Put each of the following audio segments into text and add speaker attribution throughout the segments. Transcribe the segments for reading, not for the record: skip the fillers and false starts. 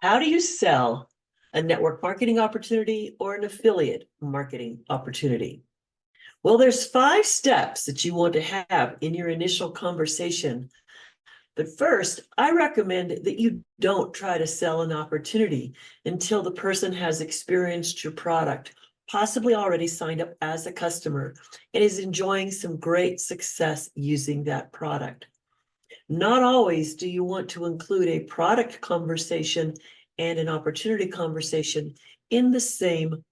Speaker 1: How do you sell a network marketing opportunity or an affiliate marketing opportunity? Well, there's 5 steps that you want to have in your initial conversation. But first, I recommend that you don't try to sell an opportunity until the person has experienced your product, possibly already signed up as a customer, and is enjoying some great success using that product. Not always do you want to include a product conversation and an opportunity conversation in the same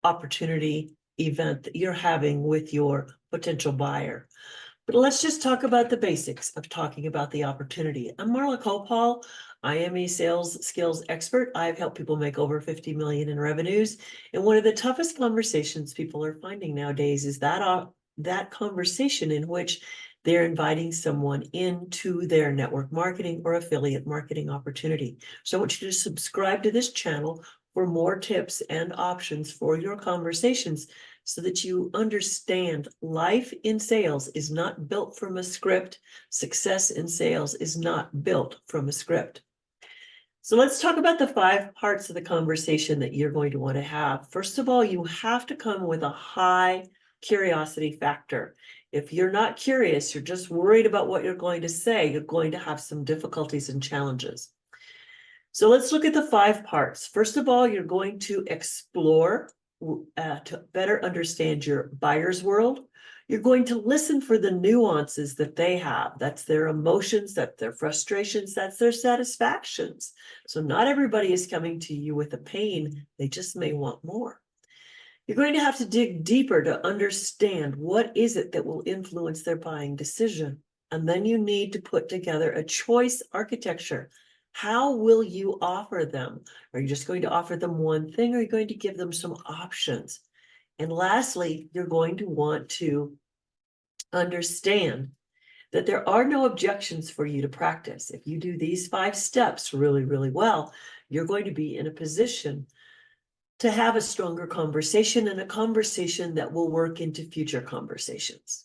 Speaker 1: opportunity event that you're having with your potential buyer. But let's just talk about the basics of talking about the opportunity. I'm Marla Kopal. I am a sales skills expert. I've helped people make over 50 million in revenues. And one of the toughest conversations people are finding nowadays is that conversation in which they're inviting someone into their network marketing or affiliate marketing opportunity. So I want you to subscribe to this channel for more tips and options for your conversations so that you understand life in sales is not built from a script. Success in sales is not built from a script. So let's talk about the 5 parts of the conversation that you're going to want to have. First of all, you have to come with a high curiosity factor. If you're not curious, you're just worried about what you're going to say, you're going to have some difficulties and challenges. So let's look at the 5 parts. First of all, you're going to explore to better understand your buyer's world. You're going to listen for the nuances that they have. That's their emotions, that's their frustrations, that's their satisfactions. So not everybody is coming to you with a pain. They just may want more. You're going to have to dig deeper to understand what is it that will influence their buying decision. And then you need to put together a choice architecture. How will you offer them? Are you just going to offer them one thing, or are you going to give them some options? And lastly, you're going to want to understand that there are no objections for you to practice. If you do these 5 steps really, really well, you're going to be in a position to have a stronger conversation, and a conversation that will work into future conversations.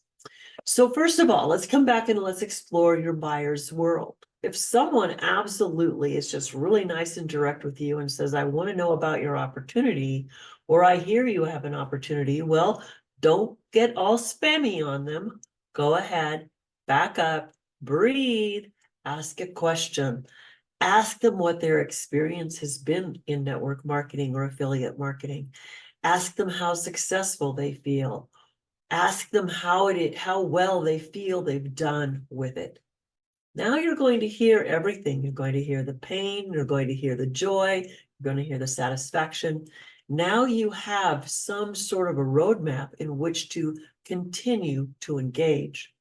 Speaker 1: So first of all, let's come back and let's explore your buyer's world. If someone absolutely is just really nice and direct with you and says, I want to know about your opportunity, or I hear you have an opportunity, well, don't get all spammy on them. Go ahead, back up, breathe, ask a question. Ask them what their experience has been in network marketing or affiliate marketing. Ask them how successful they feel. Ask them how well they feel they've done with it. Now you're going to hear everything. You're going to hear the pain, you're going to hear the joy, you're going to hear the satisfaction. Now you have some sort of a roadmap in which to continue to engage.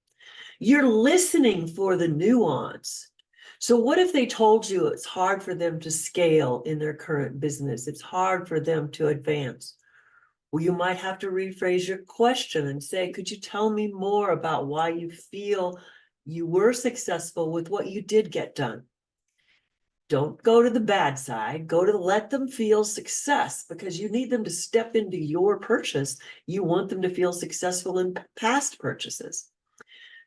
Speaker 1: You're listening for the nuance. So what if they told you it's hard for them to scale in their current business? It's hard for them to advance. Well, you might have to rephrase your question and say, could you tell me more about why you feel you were successful with what you did get done? Don't go to the bad side. Go to let them feel success, because you need them to step into your purchase. You want them to feel successful in past purchases.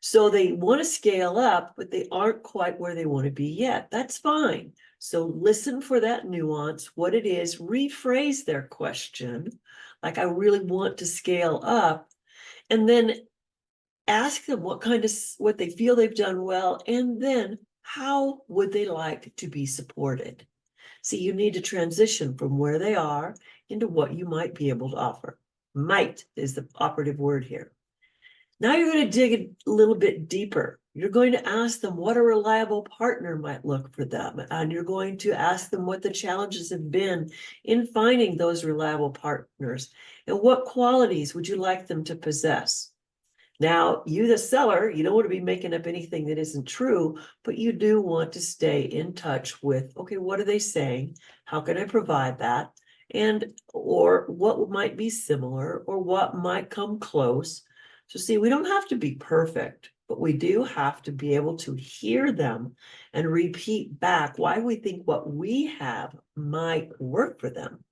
Speaker 1: So they want to scale up, but they aren't quite where they want to be yet. That's fine. So listen for that nuance, what it is, rephrase their question, like I really want to scale up, and then ask them what they feel they've done well, and then how would they like to be supported? See, you need to transition from where they are into what you might be able to offer. Might is the operative word here. Now you're going to dig a little bit deeper. You're going to ask them what a reliable partner might look for them. And you're going to ask them what the challenges have been in finding those reliable partners, and what qualities would you like them to possess. Now, you, the seller, you don't want to be making up anything that isn't true, but you do want to stay in touch with, okay, what are they saying? How can I provide that? And, or what might be similar, or what might come close. So see, we don't have to be perfect, but we do have to be able to hear them and repeat back why we think what we have might work for them.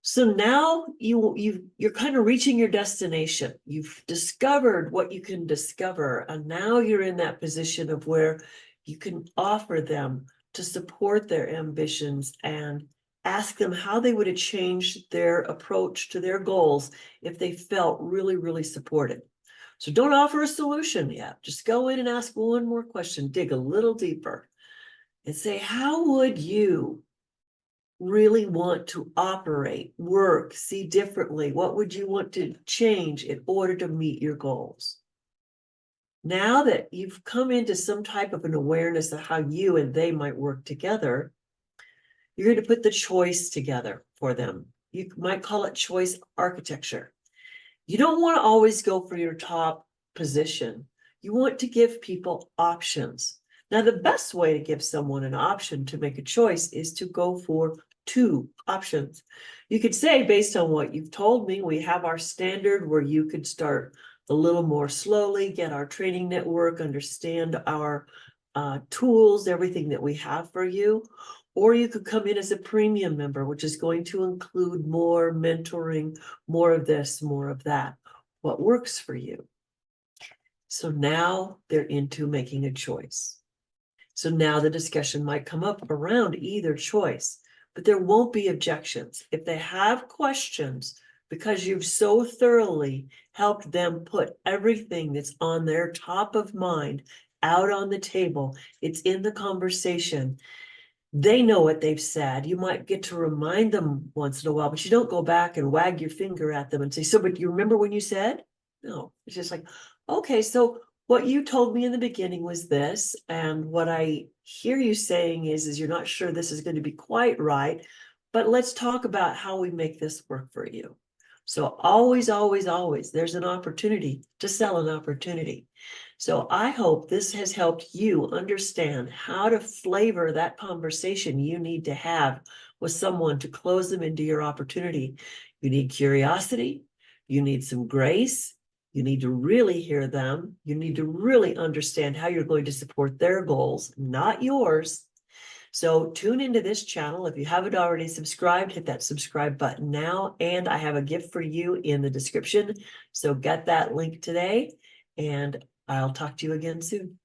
Speaker 1: So now you're kind of reaching your destination. You've discovered what you can discover, and now you're in that position of where you can offer them to support their ambitions and ask them how they would have changed their approach to their goals if they felt really, really supported. So don't offer a solution yet. Just go in and ask one more question, dig a little deeper, and say, how would you really want to operate, work, see differently? What would you want to change in order to meet your goals? Now that you've come into some type of an awareness of how you and they might work together, you're going to put the choice together for them. You might call it choice architecture. You don't want to always go for your top position. You want to give people options. Now, the best way to give someone an option to make a choice is to go for 2 options. You could say, based on what you've told me, we have our standard where you could start a little more slowly, get our training network, understand our tools, everything that we have for you. Or you could come in as a premium member, which is going to include more mentoring, more of this, more of that. What works for you? So now they're into making a choice. So now the discussion might come up around either choice, but there won't be objections. If they have questions, because you've so thoroughly helped them put everything that's on their top of mind out on the table, it's in the conversation. They know what they've said. You might get to remind them once in a while, but you don't go back and wag your finger at them and say, so, but you remember when you said? No, it's just like, okay, so what you told me in the beginning was this, and what I hear you saying is you're not sure this is going to be quite right, but let's talk about how we make this work for you. So always, always, always, there's an opportunity to sell an opportunity. So I hope this has helped you understand how to flavor that conversation you need to have with someone to close them into your opportunity. You need curiosity, you need some grace, you need to really hear them, you need to really understand how you're going to support their goals, not yours. So tune into this channel. If you haven't already subscribed, hit that subscribe button now. And I have a gift for you in the description. So get that link today, and I'll talk to you again soon.